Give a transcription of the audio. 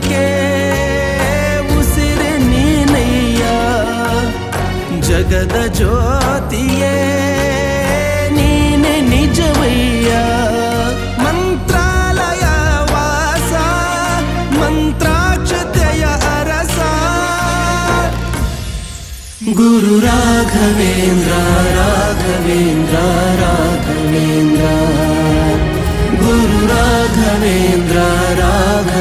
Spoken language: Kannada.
ಜೀವಕ್ಕೆ ಉಸಿರೆ ನೀನಯ್ಯ ಜಗದ ಜ್ಯೋತಿಯೇ ನೀನೆ ನಿಜವಯ್ಯ ಮಂತ್ರಾಲಯ ವಾಸ ಮಂತ್ರಾಕ್ಷತೆಯ ಅರಸ ಗುರು ರಾಘವೇಂದ್ರ ರಾಘವೇಂದ್ರ ರಾಘವೇಂದ್ರ ಗುರು ರಾಘವೇಂದ್ರ ರಾಘವೇಂದ್ರ